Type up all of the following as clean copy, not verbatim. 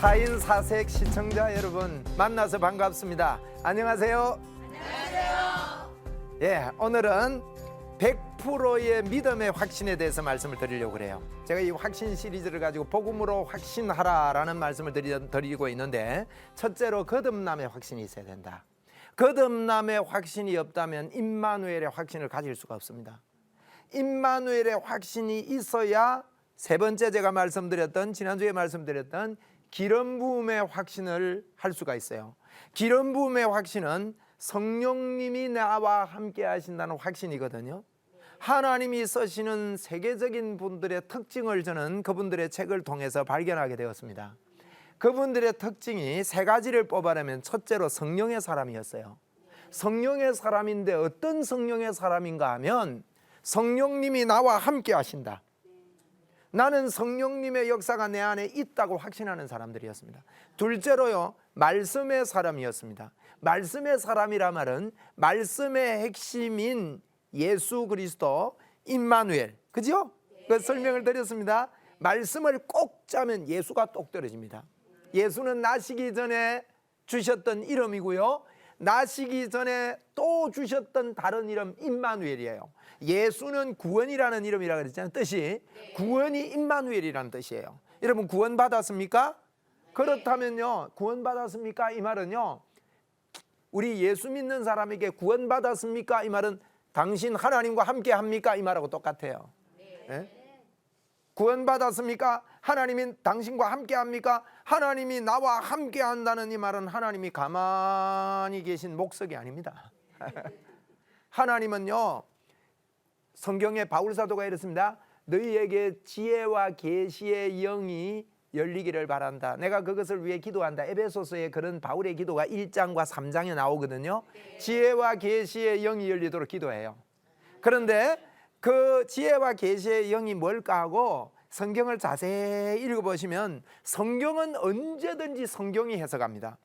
4인 4색 시청자 여러분 만나서 반갑습니다. 안녕하세요. 안녕하세요. 예, 오늘은 100%의 믿음의 확신에 대해서 말씀을 드리려고 그래요. 제가 이 확신 시리즈를 가지고 복음으로 확신하라라는 말씀을 드리고 있는데, 첫째로 거듭남의 확신이 있어야 된다. 거듭남의 확신이 없다면 임마누엘의 확신을 가질 수가 없습니다. 임마누엘의 확신이 있어야 세 번째 제가 말씀드렸던, 지난주에 말씀드렸던 기름 부음의 확신을 할 수가 있어요. 기름 부음의 확신은 성령님이 나와 함께 하신다는 확신이거든요. 하나님이 쓰시는 세계적인 분들의 특징을 저는 그분들의 책을 통해서 발견하게 되었습니다. 그분들의 특징이 세 가지를 뽑아내면, 첫째로 성령의 사람이었어요. 성령의 사람인데 어떤 성령의 사람인가 하면 성령님이 나와 함께 하신다. 나는 성령님의 역사가 내 안에 있다고 확신하는 사람들이었습니다. 둘째로요, 말씀의 사람이었습니다. 말씀의 사람이라 말은 말씀의 핵심인 예수 그리스도, 임마누엘, 그죠? 그 설명을 드렸습니다. 말씀을 꼭 짜면 예수가 똑 떨어집니다. 예수는 나시기 전에 주셨던 이름이고요, 나시기 전에 또 주셨던 다른 이름 임마누엘이에요. 예수는 구원이라는 이름이라고 그랬잖아요. 뜻이 구원이 임마누엘이라는 뜻이에요. 여러분 구원 받았습니까? 그렇다면요, 구원 받았습니까? 이 말은요, 우리 예수 믿는 사람에게 구원 받았습니까? 이 말은 당신 하나님과 함께 합니까? 이 말하고 똑같아요. 네? 구원 받았습니까? 하나님이 당신과 함께 합니까? 하나님이 나와 함께 한다는 이 말은 하나님이 가만히 계신 목석이 아닙니다. 하나님은요, 성경에 바울 사도가 이랬습니다. 너희에게 지혜와 계시의 영이 열리기를 바란다. 내가 그것을 위해 기도한다. 에베소서에 그런 바울의 기도가 1장과 3장에 나오거든요. 지혜와 계시의 영이 열리도록 기도해요. 그런데 그 지혜와 계시의 영이 뭘까 하고 성경을 자세히 읽어보시면 성경은 언제든지 성경이 해석합니다.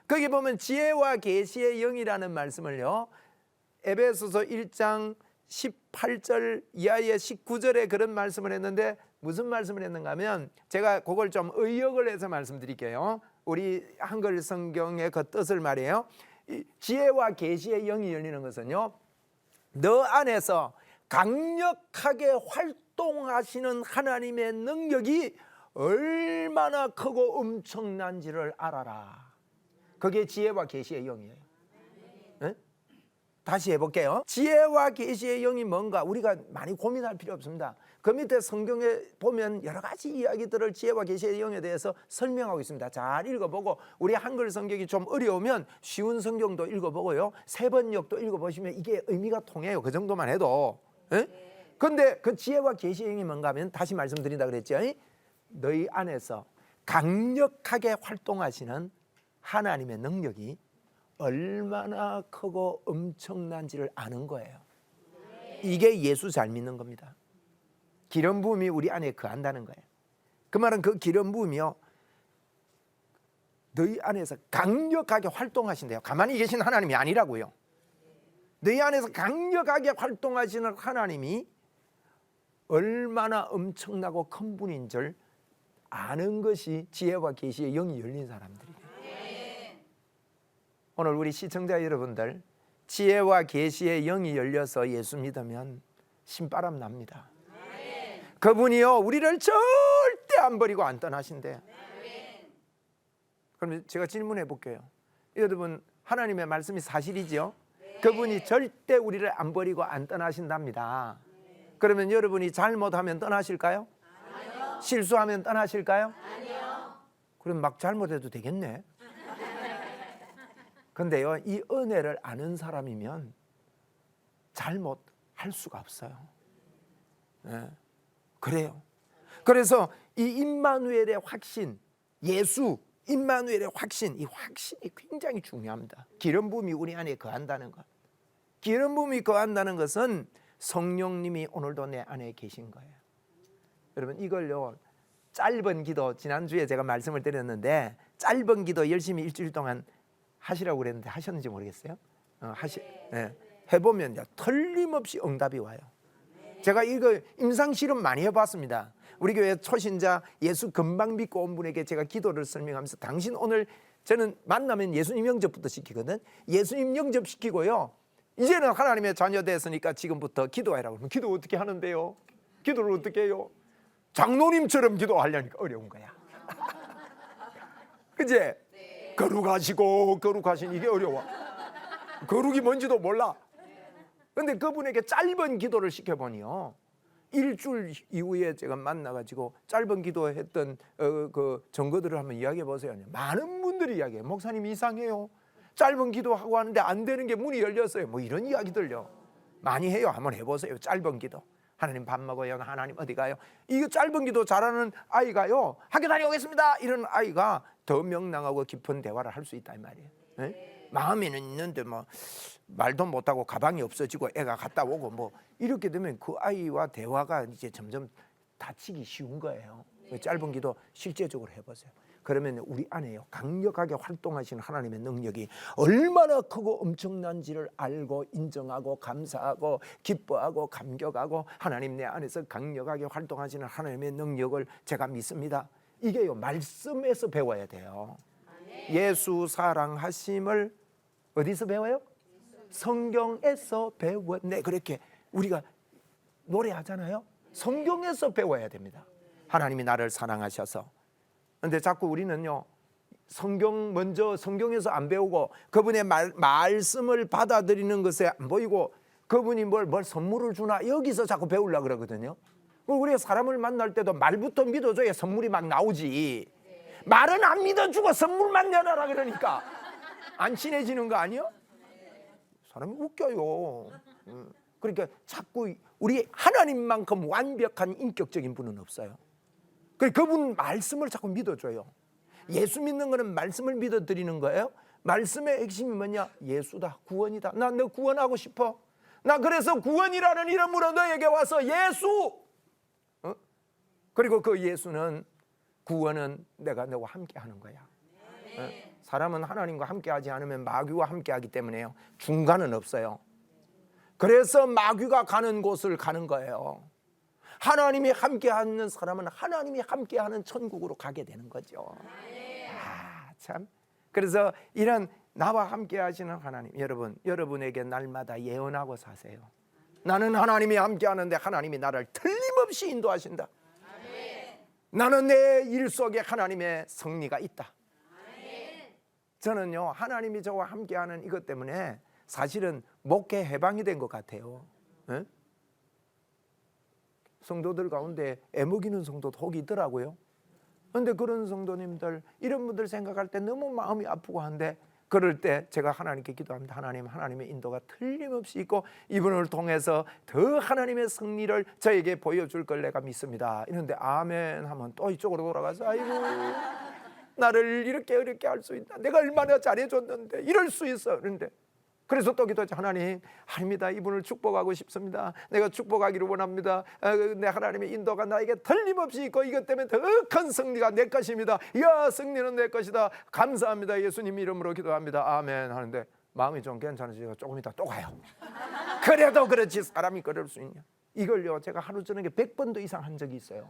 거기 보면 지혜와 계시의 영이라는 말씀을요, 에베소서 1장 18절 이하의 19절에 그런 말씀을 했는데, 무슨 말씀을 했는가 하면, 제가 그걸 좀 의역을 해서 말씀드릴게요. 우리 한글 성경의 그 뜻을 말이에요. 지혜와 계시의 영이 열리는 것은요, 너 안에서 강력하게 활동하시는 하나님의 능력이 얼마나 크고 엄청난지를 알아라. 그게 지혜와 계시의 영이에요. 네? 다시 해볼게요. 지혜와 계시의 영이 뭔가 우리가 많이 고민할 필요 없습니다. 그 밑에 성경에 보면 여러 가지 이야기들을 지혜와 계시의 영에 대해서 설명하고 있습니다. 잘 읽어보고, 우리 한글 성경이 좀 어려우면 쉬운 성경도 읽어보고요, 세번역도 읽어보시면 이게 의미가 통해요. 그 정도만 해도. 그런데 그 지혜와 계시의 영이 뭔가 하면, 다시 말씀드린다 그랬죠. 너희 안에서 강력하게 활동하시는 하나님의 능력이 얼마나 크고 엄청난지를 아는 거예요. 이게 예수 잘 믿는 겁니다. 기름 부음이 우리 안에 거한다는 거예요. 그 말은 그 기름 부음이요, 너희 안에서 강력하게 활동하신대요. 가만히 계신 하나님이 아니라고요. 너희 안에서 강력하게 활동하시는 하나님이 얼마나 엄청나고 큰 분인 줄 아는 것이 지혜와 계시의 영이 열린 사람들이에요. 오늘 우리 시청자 여러분들, 지혜와 계시의 영이 열려서 예수 믿으면 신바람 납니다. 그분이요, 우리를 절대 안 버리고 안 떠나신대요. 그럼 제가 질문해 볼게요. 여러분, 하나님의 말씀이 사실이죠? 그분이 절대 우리를 안 버리고 안 떠나신답니다. 그러면 여러분이 잘못하면 떠나실까요? 아니요. 실수하면 떠나실까요? 아니요. 그럼 막 잘못해도 되겠네. 근데요, 이 은혜를 아는 사람이면 잘못할 수가 없어요. 네. 그래요. 그래서 이 임마누엘의 확신, 예수 임마누엘의 확신, 이 확신이 굉장히 중요합니다. 기름 부음이 우리 안에 거한다는 것. 기름 부음이 거한다는 것은 성령님이 오늘도 내 안에 계신 거예요. 여러분, 이걸요, 짧은 기도, 지난주에 제가 말씀을 드렸는데, 짧은 기도 열심히 일주일 동안 하시라고 그랬는데 하셨는지 모르겠어요. 네. 해보면 틀림없이 응답이 와요. 제가 이거 임상 실험 많이 해봤습니다. 우리 교회 초신자 예수 금방 믿고 온 분에게 제가 기도를 설명하면서 당신 오늘 저는 만나면 예수님 영접부터 시키거든. 예수님 영접시키고요, 이제는 하나님의 자녀 됐으니까 지금부터 기도해라 그러면 기도 어떻게 하는데요? 기도를 어떻게 해요? 장로님처럼 기도하려니까 어려운 거야. 그제? 거룩하신 이게 어려워. 거룩이 뭔지도 몰라. 근데 그분에게 짧은 기도를 시켜보니요, 일주일 이후에 제가 만나가지고 짧은 기도했던 그 증거들을 한번 이야기해 보세요. 많은 분들이 이야기해요. 목사님 이상해요. 짧은 기도하고 하는데 안 되는 게 문이 열렸어요. 뭐 이런 이야기들요 많이 해요. 한번 해보세요. 짧은 기도. 하나님 밥 먹어요. 하나님 어디 가요? 이거 짧은 기도 잘하는 아이가요, 학교 다녀오겠습니다 이런 아이가 더 명랑하고 깊은 대화를 할 수 있다 이 말이에요. 네? 마음에는 있는데 뭐 말도 못하고 가방이 없어지고 애가 갔다 오고 뭐 이렇게 되면 그 아이와 대화가 이제 점점 다치기 쉬운 거예요. 짧은 기도 실제적으로 해보세요. 그러면 우리 안에요, 강력하게 활동하시는 하나님의 능력이 얼마나 크고 엄청난지를 알고 인정하고 감사하고 기뻐하고 감격하고 하나님 내 안에서 강력하게 활동하시는 하나님의 능력을 제가 믿습니다. 이게요, 말씀에서 배워야 돼요. 예수 사랑하심을 어디서 배워요? 성경에서 배웠네. 그렇게 우리가 노래하잖아요. 성경에서 배워야 됩니다. 하나님이 나를 사랑하셔서. 근데 자꾸 우리는요, 성경 먼저 성경에서 안 배우고 그분의 말씀을 받아들이는 것에 안 보이고 그분이 뭘 선물을 주나 여기서 자꾸 배우려고 그러거든요. 우리가 사람을 만날 때도 말부터 믿어줘야 선물이 막 나오지. 말은 안 믿어주고 선물만 내놔라 그러니까 안 친해지는 거 아니요? 사람이 웃겨요. 그러니까 자꾸 우리 하나님만큼 완벽한 인격적인 분은 없어요. 그분 말씀을 자꾸 믿어줘요. 예수 믿는 거는 말씀을 믿어드리는 거예요. 말씀의 핵심이 뭐냐? 예수다, 구원이다. 나 너 구원하고 싶어. 나 그래서 구원이라는 이름으로 너에게 와서 예수. 그리고 그 예수는, 구원은 내가 너와 함께 하는 거야. 사람은 하나님과 함께 하지 않으면 마귀와 함께 하기 때문에요, 중간은 없어요. 그래서 마귀가 가는 곳을 가는 거예요. 하나님이 함께하는 사람은 하나님이 함께하는 천국으로 가게 되는 거죠. 참. 그래서 이런 나와 함께하시는 하나님, 여러분에게 날마다 예언하고 사세요. 나는 하나님이 함께하는데 하나님이 나를 틀림없이 인도하신다. 나는 내 일 속에 하나님의 승리가 있다. 저는요, 하나님이 저와 함께하는 이것 때문에 사실은 목회 해방이 된 것 같아요. 네? 성도들 가운데 애먹이는 성도도 혹 있더라고요. 그런데 그런 성도님들, 이런 분들 생각할 때 너무 마음이 아프고 한데, 그럴 때 제가 하나님께 기도합니다. 하나님의 인도가 틀림없이 있고 이분을 통해서 더 하나님의 승리를 저에게 보여줄 걸 내가 믿습니다. 이런데 아멘 하면 또 이쪽으로 돌아가서 아이고 나를 이렇게 어렵게 할 수 있나, 내가 얼마나 잘해줬는데 이럴 수 있어. 그런데 그래서 또 기도하지. 하나님입니다. 이분을 축복하고 싶습니다. 내가 축복하기를 원합니다. 내 하나님의 인도가 나에게 틀림없이 있고 이것 때문에 더 큰 승리가 내 것입니다. 이야, 승리는 내 것이다. 감사합니다. 예수님 이름으로 기도합니다. 아멘 하는데 마음이 좀 괜찮아지고 조금 있다 또 가요. 그래도 그렇지 사람이 그럴 수 있냐. 이걸요, 제가 하루 저녁에 100번도 이상 한 적이 있어요.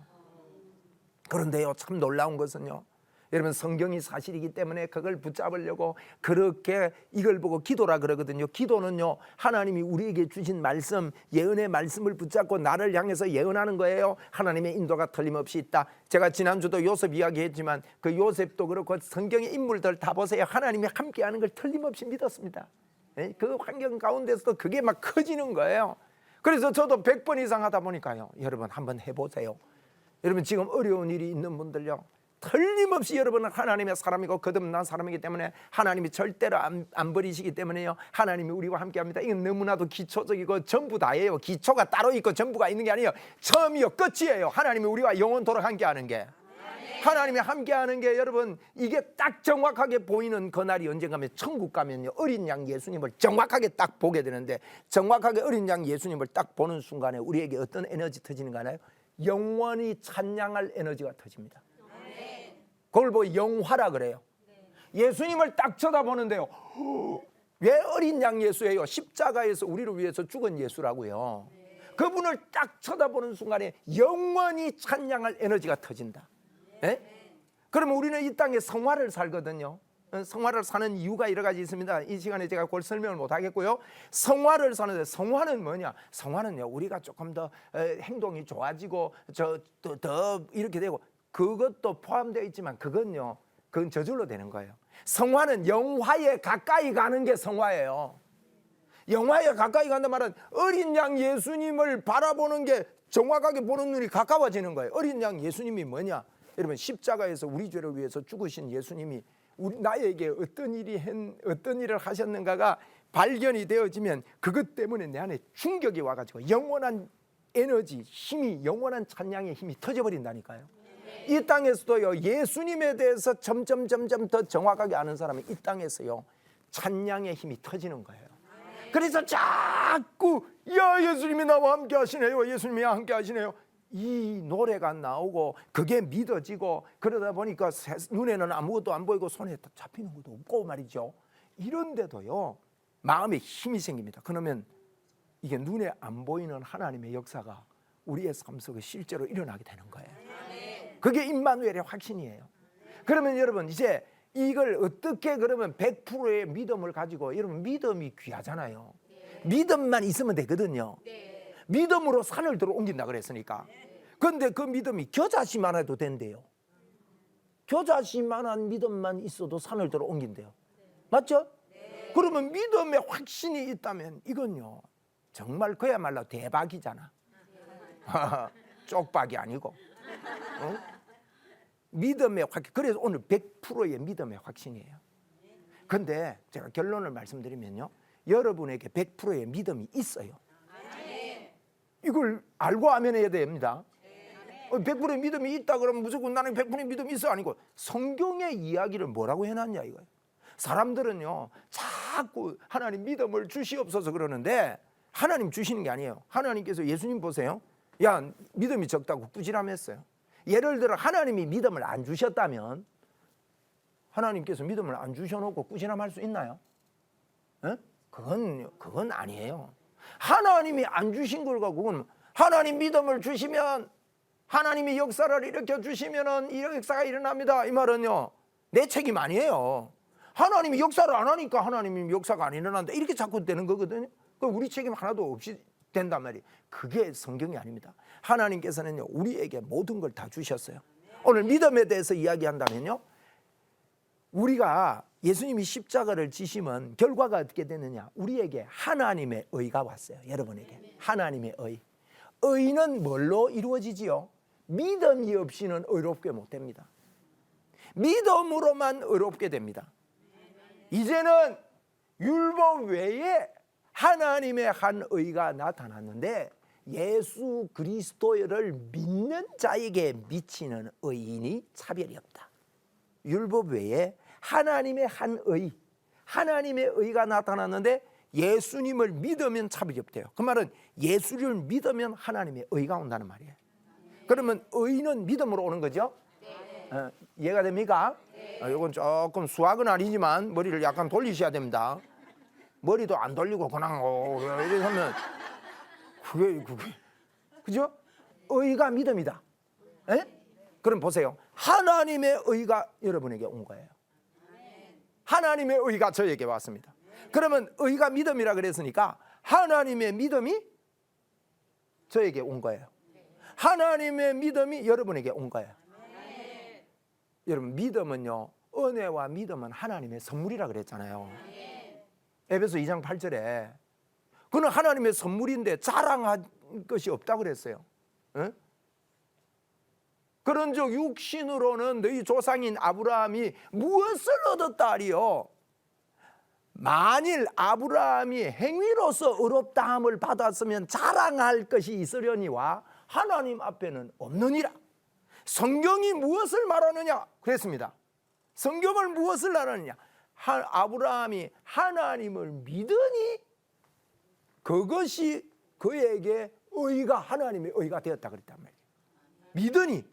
그런데요, 참 놀라운 것은요, 여러분 성경이 사실이기 때문에 그걸 붙잡으려고 그렇게 이걸 보고 기도라 그러거든요. 기도는요, 하나님이 우리에게 주신 말씀, 예언의 말씀을 붙잡고 나를 향해서 예언하는 거예요. 하나님의 인도가 틀림없이 있다. 제가 지난주도 요셉 이야기했지만 그 요셉도 그렇고 성경의 인물들 다 보세요. 하나님이 함께하는 걸 틀림없이 믿었습니다. 그 환경 가운데서도 그게 막 커지는 거예요. 그래서 저도 100번 이상 하다 보니까요, 여러분 한번 해보세요. 여러분 지금 어려운 일이 있는 분들요, 틀림없이 여러분은 하나님의 사람이고 거듭난 사람이기 때문에 하나님이 절대로 안 버리시기 때문에요, 하나님이 우리와 함께합니다. 이건 너무나도 기초적이고 전부 다예요. 기초가 따로 있고 전부가 있는 게 아니에요. 처음이요 끝이에요. 하나님이 우리와 영원토록 함께하는 게, 하나님이 함께하는 게, 여러분 이게 딱 정확하게 보이는 그날이 언젠가면 천국 가면요, 어린 양 예수님을 정확하게 딱 보게 되는데, 정확하게 어린 양 예수님을 딱 보는 순간에 우리에게 어떤 에너지 터지는가 하나요? 영원히 찬양할 에너지가 터집니다. 그걸 보고 영화라 그래요. 예수님을 딱 쳐다보는데요, 왜 어린 양 예수예요? 십자가에서 우리를 위해서 죽은 예수라고요. 그분을 딱 쳐다보는 순간에 영원히 찬양할 에너지가 터진다. 예? 그러면 우리는 이 땅에 성화를 살거든요. 성화를 사는 이유가 여러 가지 있습니다. 이 시간에 제가 그걸 설명을 못 하겠고요. 성화를 사는데 성화는 뭐냐? 성화는요, 우리가 조금 더 행동이 좋아지고 더 이렇게 되고, 그것도 포함되어 있지만 그건 저절로 되는 거예요. 성화는 영화에 가까이 가는 게 성화예요. 영화에 가까이 간단 말은 어린 양 예수님을 바라보는 게, 정확하게 보는 눈이 가까워지는 거예요. 어린 양 예수님이 뭐냐? 여러분, 십자가에서 우리 죄를 위해서 죽으신 예수님이 나에게 어떤 일을 하셨는가가 발견이 되어지면 그것 때문에 내 안에 충격이 와가지고 영원한 에너지, 힘이, 영원한 찬양의 힘이 터져버린다니까요. 이 땅에서도요, 예수님에 대해서 점점 더 정확하게 아는 사람은 이 땅에서요, 찬양의 힘이 터지는 거예요. 그래서 자꾸 예수님이 나와 함께 하시네요, 예수님이 함께 하시네요, 이 노래가 나오고 그게 믿어지고, 그러다 보니까 눈에는 아무것도 안 보이고 손에 잡히는 것도 없고 말이죠. 이런데도요, 마음에 힘이 생깁니다. 그러면 이게 눈에 안 보이는 하나님의 역사가 우리의 삶 속에 실제로 일어나게 되는 거예요. 그게 임마누엘의 확신이에요. 그러면 여러분, 이제 이걸 어떻게, 그러면 100%의 믿음을 가지고, 여러분 믿음이 귀하잖아요. 믿음만 있으면 되거든요. 믿음으로 산을 들어 옮긴다 그랬으니까. 그런데 그 믿음이 겨자씨만 해도 된대요. 겨자씨만한 믿음만 있어도 산을 들어 옮긴대요. 맞죠? 그러면 믿음의 확신이 있다면 이건요, 정말 그야말로 대박이잖아. 쪽박이 아니고. 믿음의 확신. 그래서 오늘 100%의 믿음의 확신이에요. 그런데 제가 결론을 말씀드리면요, 여러분에게 100%의 믿음이 있어요. 이걸 알고 아멘해야 됩니다. 100%의 믿음이 있다 그러면 무조건 나는 100%의 믿음이 있어, 아니고 성경의 이야기를 뭐라고 해놨냐 이거예요. 사람들은요, 자꾸 하나님 믿음을 주시옵소서 그러는데 하나님 주시는 게 아니에요. 하나님께서, 예수님 보세요. 야, 믿음이 적다고 꾸지람했어요. 예를 들어 하나님이 믿음을 안 주셨다면, 하나님께서 믿음을 안 주셔놓고 꾸지람할 수 있나요? 에? 그건 아니에요. 하나님이 안 주신 걸 갖고, 하나님 믿음을 주시면, 하나님이 역사를 일으켜 주시면은 이 역사가 일어납니다, 이 말은요, 내 책임 아니에요. 하나님이 역사를 안 하니까 하나님이 역사가 안 일어난다, 이렇게 자꾸 되는 거거든요. 그럼 우리 책임 하나도 없이 된단 말이에요. 그게 성경이 아닙니다. 하나님께서는요, 우리에게 모든 걸 다 주셨어요. 오늘 믿음에 대해서 이야기한다면요, 우리가 예수님이 십자가를 지시면 결과가 어떻게 되느냐, 우리에게 하나님의 의가 왔어요. 여러분에게 하나님의 의. 의는 뭘로 이루어지지요? 믿음이 없이는 의롭게 못 됩니다. 믿음으로만 의롭게 됩니다. 이제는 율법 외에 하나님의 한 의가 나타났는데, 예수 그리스도를 믿는 자에게 미치는 의인이 차별이 없다. 율법 외에 하나님의 한 의, 하나님의 의가 나타났는데 예수님을 믿으면 차별이 없대요. 그 말은 예수를 믿으면 하나님의 의가 온다는 말이에요. 그러면 의는 믿음으로 오는 거죠? 이해가 됩니까? 이건 조금 수학은 아니지만 머리를 약간 돌리셔야 됩니다. 머리도 안 돌리고 그냥 이렇게 하면 그게 그죠? 의가 믿음이다. 에? 그럼 보세요. 하나님의 의가 여러분에게 온 거예요. 하나님의 의가 저에게 왔습니다. 그러면 의가 믿음이라 그랬으니까 하나님의 믿음이 저에게 온 거예요. 하나님의 믿음이 여러분에게 온 거예요. 여러분, 믿음은요, 은혜와 믿음은 하나님의 선물이라 그랬잖아요. 에베소 2장 8절에 그는 하나님의 선물인데 자랑할 것이 없다고 그랬어요. 에? 그런즉 육신으로는 너희 조상인 아브라함이 무엇을 얻었다 하리요? 만일 아브라함이 행위로서 의롭다함을 받았으면 자랑할 것이 있으려니와 하나님 앞에는 없느니라. 성경이 무엇을 말하느냐? 그랬습니다. 성경을 무엇을 말하느냐? 아브라함이 하나님을 믿으니 그것이 그에게 의가, 하나님의 의가 되었다 그랬단 말이에요. 믿으니.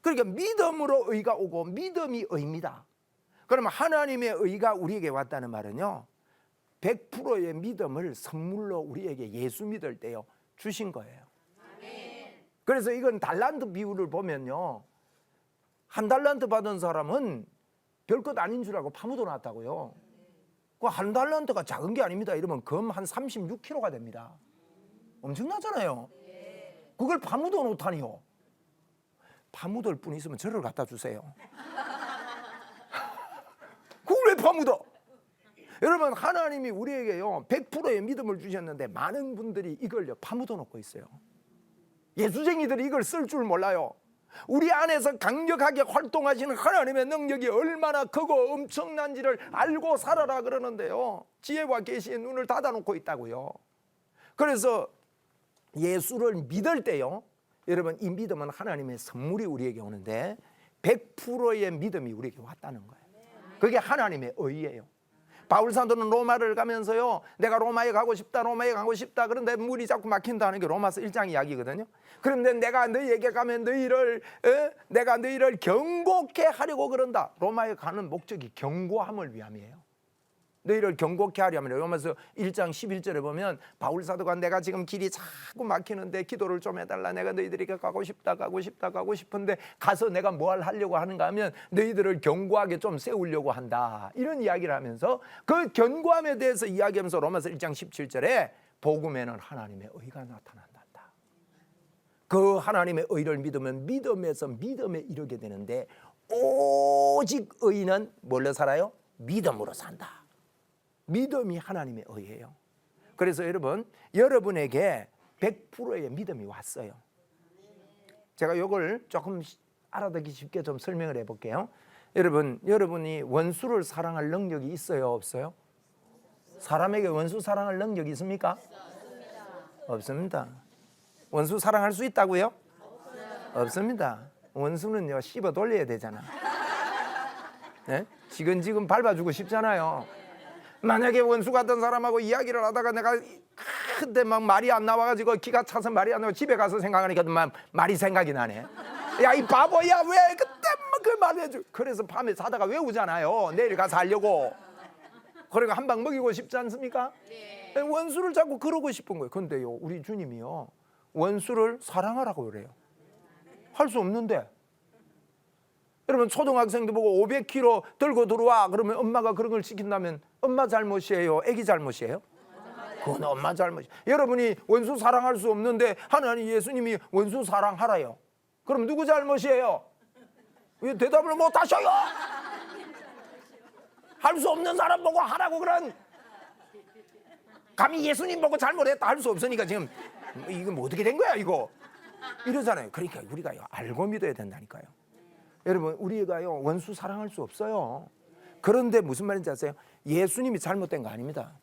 그러니까 믿음으로 의가 오고 믿음이 의입니다. 그러면 하나님의 의가 우리에게 왔다는 말은요, 100%의 믿음을 선물로 우리에게 예수 믿을 때요, 주신 거예요. 그래서 이건 달란트 비유를 보면요, 한 달란트 받은 사람은 별것 아닌 줄 알고 파묻어 놨다고요. 그 한 달란트가 작은 게 아닙니다. 이러면 금 한 36kg가 됩니다. 엄청나잖아요. 그걸 파묻어 놓다니요. 파묻을 분 있으면 저를 갖다 주세요. 그걸 왜 파묻어? 여러분, 하나님이 우리에게요 100%의 믿음을 주셨는데 많은 분들이 이걸요 파묻어 놓고 있어요. 예수쟁이들이 이걸 쓸 줄 몰라요. 우리 안에서 강력하게 활동하시는 하나님의 능력이 얼마나 크고 엄청난지를 알고 살아라 그러는데요, 지혜와 계시의 눈을 닫아놓고 있다고요. 그래서 예수를 믿을 때요, 여러분, 이 믿음은 하나님의 선물이 우리에게 오는데 100%의 믿음이 우리에게 왔다는 거예요. 그게 하나님의 의예요. 바울 사도는 로마를 가면서요, 내가 로마에 가고 싶다, 로마에 가고 싶다. 그런데 물이 자꾸 막힌다는 게 로마서 1장 이야기거든요. 그런데 내가 너희에게 가면 내가 너희를 경고케 하려고 그런다. 로마에 가는 목적이 경고함을 위함이에요. 너희를 경고케 하려면, 로마서 1장 11절에 보면 바울 사도가 내가 지금 길이 자꾸 막히는데 기도를 좀 해달라. 내가 너희들에게 가고 싶은데 가서 내가 뭘 하려고 하는가 하면 너희들을 견고하게 좀 세우려고 한다. 이런 이야기를 하면서 그 견고함에 대해서 이야기하면서 로마서 1장 17절에 복음에는 하나님의 의가 나타난다. 그 하나님의 의를 믿으면 믿음에서 믿음에 이르게 되는데, 오직 의인은 뭘로 살아요? 믿음으로 산다. 믿음이 하나님의 의예요. 그래서 여러분, 여러분에게 100%의 믿음이 왔어요. 제가 이걸 조금 알아듣기 쉽게 좀 설명을 해볼게요. 여러분, 여러분이 원수를 사랑할 능력이 있어요, 없어요? 사람에게 원수 사랑할 능력이 있습니까? 없습니다. 원수 사랑할 수 있다고요? 없습니다. 원수는요 씹어 돌려야 되잖아. 네? 지금 밟아주고 싶잖아요. 만약에 원수 같은 사람하고 이야기를 하다가 내가 그때 막 말이 안 나와가지고 기가 차서 말이 안 나와 집에 가서 생각하니까 말이 생각이 나네. 야, 이 바보야, 왜 그때 그 말을 해줘. 그래서 밤에 자다가 외우잖아요. 내일 가서 하려고. 그러니까 한 방 먹이고 싶지 않습니까? 네. 원수를 자꾸 그러고 싶은 거예요. 근데요, 우리 주님이요 원수를 사랑하라고 그래요. 할 수 없는데. 여러분, 초등학생도 보고 500kg 들고 들어와 그러면 엄마가 그런 걸 시킨다면 엄마 잘못이에요, 애기 잘못이에요? 그건 엄마 잘못이에요. 여러분이 원수 사랑할 수 없는데 하나님 예수님이 원수 사랑하라요. 그럼 누구 잘못이에요? 왜 대답을 못 하셔요? 할 수 없는 사람 보고 하라고 그런, 감히 예수님 보고 잘못했다 할 수 없으니까 지금 이거 뭐 어떻게 된 거야 이거 이러잖아요. 그러니까 우리가 알고 믿어야 된다니까요. 여러분, 우리가요 원수 사랑할 수 없어요. 그런데 무슨 말인지 아세요? 예수님이 잘못된 거 아닙니다.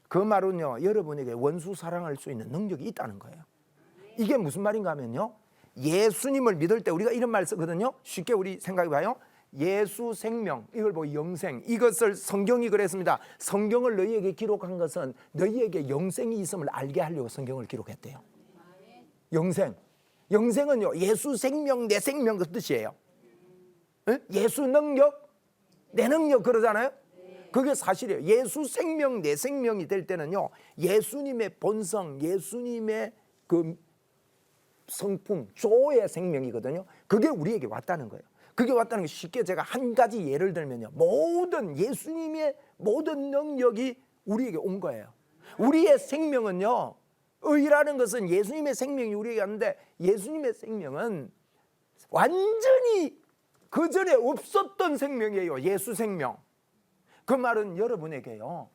그 말은요, 여러분에게 원수 사랑할 수 있는 능력이 있다는 거예요. 이게 무슨 말인가 하면요, 예수님을 믿을 때 우리가 이런 말 쓰거든요. 쉽게 우리 생각해봐요. 예수 생명, 이걸 보고 영생, 이것을 성경이 그랬습니다. 성경을 너희에게 기록한 것은 너희에게 영생이 있음을 알게 하려고 성경을 기록했대요. 영생, 영생은요 예수 생명, 내 생명 그 뜻이에요. 예수 능력, 내 능력 그러잖아요. 그게 사실이에요. 예수 생명, 내 생명이 될 때는요, 예수님의 본성, 예수님의 그 성품, 조의 생명이거든요. 그게 우리에게 왔다는 거예요. 그게 왔다는 게 쉽게 제가 한 가지 예를 들면요, 모든 예수님의 모든 능력이 우리에게 온 거예요. 우리의 생명은요, 의라는 것은 예수님의 생명이 우리에게 왔는데, 예수님의 생명은 완전히 그 전에 없었던 생명이에요. 예수 생명. 그 말은 여러분에게요,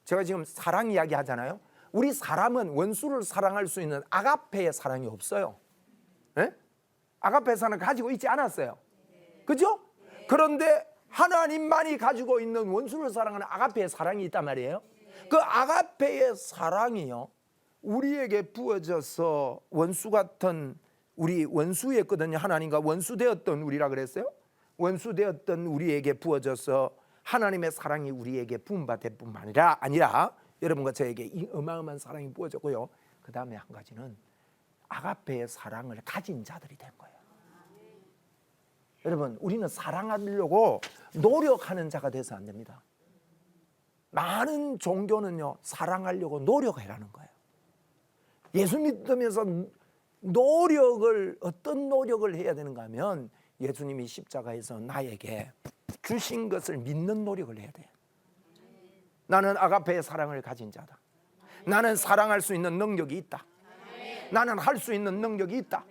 제가 지금 사랑 이야기 하잖아요. 우리 사람은 원수를 사랑할 수 있는 아가페의 사랑이 없어요. 네? 아가페의 사랑을 가지고 있지 않았어요. 그죠? 그런데 하나님만이 가지고 있는 원수를 사랑하는 아가페의 사랑이 있단 말이에요. 그 아가페의 사랑이요, 우리에게 부어져서 원수 같은, 우리 원수였거든요. 하나님과 원수되었던 우리라 그랬어요. 원수되었던 우리에게 부어져서 하나님의 사랑이 우리에게 부음받을 뿐만 아니라 여러분과 저에게 이 어마어마한 사랑이 부어졌고요. 그 다음에 한 가지는 아가페의 사랑을 가진 자들이 된 거예요. 여러분, 우리는 사랑하려고 노력하는 자가 돼서 안 됩니다. 많은 종교는요, 사랑하려고 노력하라는 거예요. 예수 믿으면서 노력을, 어떤 노력을 해야 되는가 하면 예수님이 십자가에서 나에게 주신 것을 믿는 노력을 해야 돼. 나는 아가페의 사랑을 가진 자다. 나는 사랑할 수 있는 능력이 있다. 나는 할 수 있는 능력이 있다.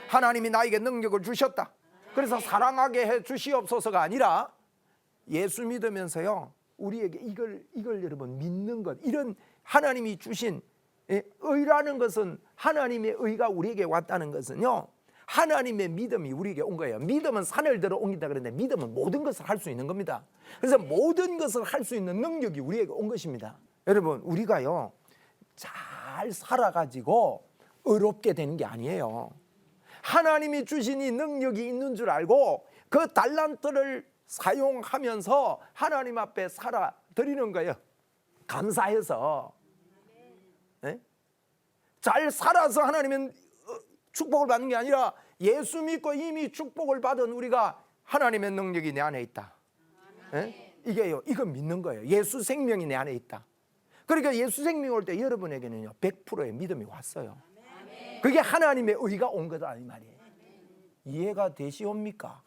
하나님이 나에게 능력을 주셨다. 그래서 사랑하게 해 주시옵소서가 아니라 예수 믿으면서요, 우리에게 이걸 여러분 믿는 것, 이런 하나님이 주신 의라는 것은, 하나님의 의가 우리에게 왔다는 것은요, 하나님의 믿음이 우리에게 온 거예요. 믿음은 산을 들어 옮긴다 그랬는데 믿음은 모든 것을 할 수 있는 겁니다. 그래서 모든 것을 할 수 있는 능력이 우리에게 온 것입니다. 여러분, 우리가요 잘 살아가지고 의롭게 되는 게 아니에요. 하나님이 주신 이 능력이 있는 줄 알고 그 달란트를 사용하면서 하나님 앞에 살아 드리는 거예요. 감사해서. 네? 잘 살아서 하나님은 축복을 받는 게 아니라 예수 믿고 이미 축복을 받은 우리가 하나님의 능력이 내 안에 있다. 네? 이게요, 이거 믿는 거예요. 예수 생명이 내 안에 있다. 그러니까 예수 생명이 올 때 여러분에게는요 100%의 믿음이 왔어요. 그게 하나님의 의가 온 거다 이 말이에요. 이해가 되시옵니까?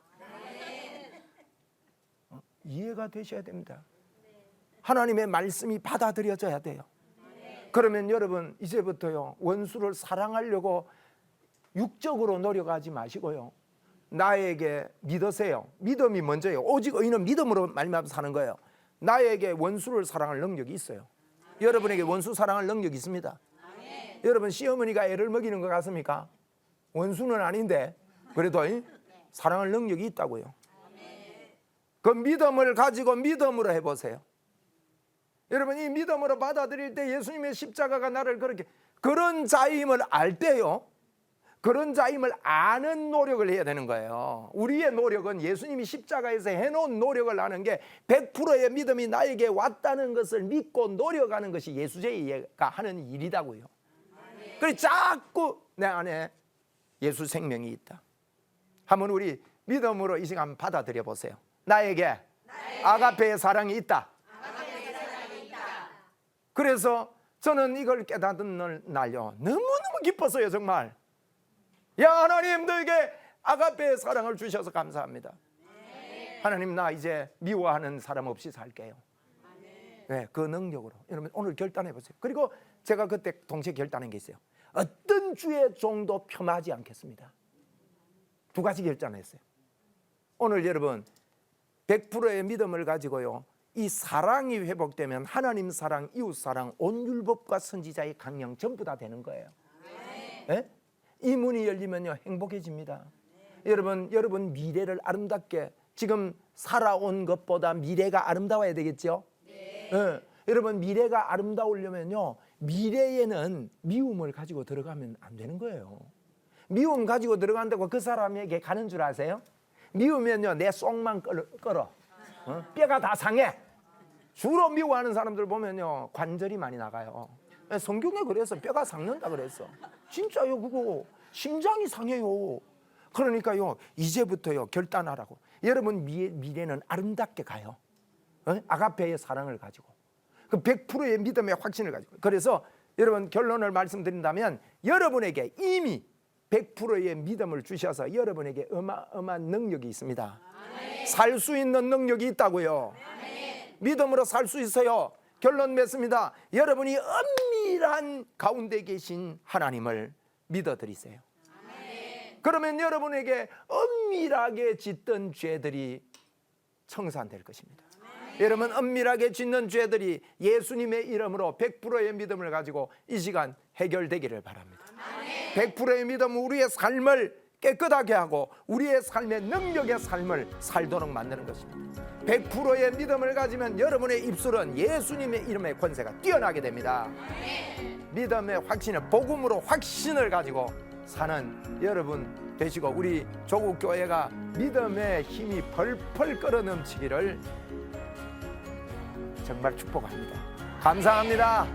이해가 되셔야 됩니다. 하나님의 말씀이 받아들여져야 돼요. 그러면 여러분 이제부터요 원수를 사랑하려고 육적으로 노력하지 마시고요, 나에게 믿으세요. 믿음이 먼저예요. 오직 의인은 믿음으로 말미암아 사는 거예요. 나에게 원수를 사랑할 능력이 있어요. 여러분에게 원수 사랑할 능력이 있습니다. 여러분 시어머니가 애를 먹이는 것 같습니까? 원수는 아닌데 그래도 사랑할 능력이 있다고요. 그 믿음을 가지고 믿음으로 해보세요. 여러분 이 믿음으로 받아들일 때 예수님의 십자가가 나를 그렇게, 그런 자임을 알 때요, 그런 자임을 아는 노력을 해야 되는 거예요. 우리의 노력은 예수님이 십자가에서 해놓은 노력을 하는 게 100%의 믿음이 나에게 왔다는 것을 믿고 노력하는 것이 예수제가 하는 일이다고요. 그래서 자꾸 내 안에 예수 생명이 있다. 한번 우리 믿음으로 이 시간 받아들여 보세요. 나에게 아가페의 사랑이 있다. 그래서 저는 이걸 깨닫는 날요 너무너무 기뻤어요. 정말. 야, 하나님 너에게 아가페의 사랑을 주셔서 감사합니다. 하나님 나 이제 미워하는 사람 없이 살게요. 네, 그 능력으로 여러분 오늘 결단해 보세요. 그리고 제가 그때 동시에 결단한 게 있어요. 어떤 주의 종도 폄하하지 않겠습니다. 두 가지 결단했어요. 오늘 여러분 100%의 믿음을 가지고요, 이 사랑이 회복되면 하나님 사랑, 이웃 사랑, 온율법과 선지자의 강령 전부 다 되는 거예요. 네? 이 문이 열리면요 행복해집니다. 여러분 미래를 아름답게, 지금 살아온 것보다 미래가 아름다워야 되겠죠? 네. 여러분 미래가 아름다우려면요 미래에는 미움을 가지고 들어가면 안 되는 거예요. 미움 가지고 들어간다고 그 사람에게 가는 줄 아세요? 미우면요 내 속만 끓어. 뼈가 다 상해. 주로 미워하는 사람들 보면요 관절이 많이 나가요. 성경에 그래서 뼈가 상는다 그랬어. 진짜요. 그거 심장이 상해요. 그러니까요 이제부터요 결단하라고. 여러분 미래는 아름답게 가요. 아가페의 사랑을 가지고, 그 100%의 믿음의 확신을 가지고. 그래서 여러분 결론을 말씀드린다면 여러분에게 이미 100%의 믿음을 주셔서 여러분에게 어마어마한 능력이 있습니다. 살 수 있는 능력이 있다고요. 믿음으로 살 수 있어요. 결론 맺습니다. 여러분이 은밀한 가운데 계신 하나님을 믿어드리세요. 그러면 여러분에게 은밀하게 짓던 죄들이 청산될 것입니다. 여러분 은밀하게 짓는 죄들이 예수님의 이름으로 100%의 믿음을 가지고 이 시간 해결되기를 바랍니다. 100%의 믿음은 우리의 삶을 깨끗하게 하고 우리의 삶의 능력의 삶을 살도록 만드는 것입니다. 100%의 믿음을 가지면 여러분의 입술은 예수님의 이름의 권세가 뛰어나게 됩니다. 믿음의 확신을, 복음으로 확신을 가지고 사는 여러분 되시고 우리 조국교회가 믿음의 힘이 펄펄 끓어 넘치기를 정말 축복합니다. 감사합니다.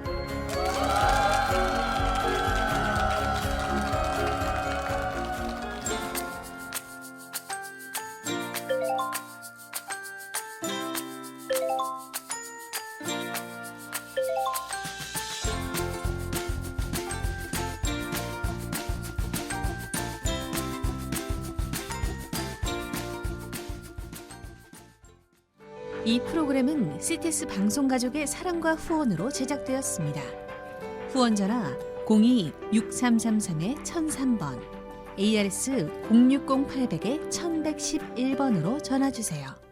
이 프로그램은 CTS 방송가족의 사랑과 후원으로 제작되었습니다. 후원 전화 02-6333-1003번, ARS 060-800-1111번으로 전화 주세요.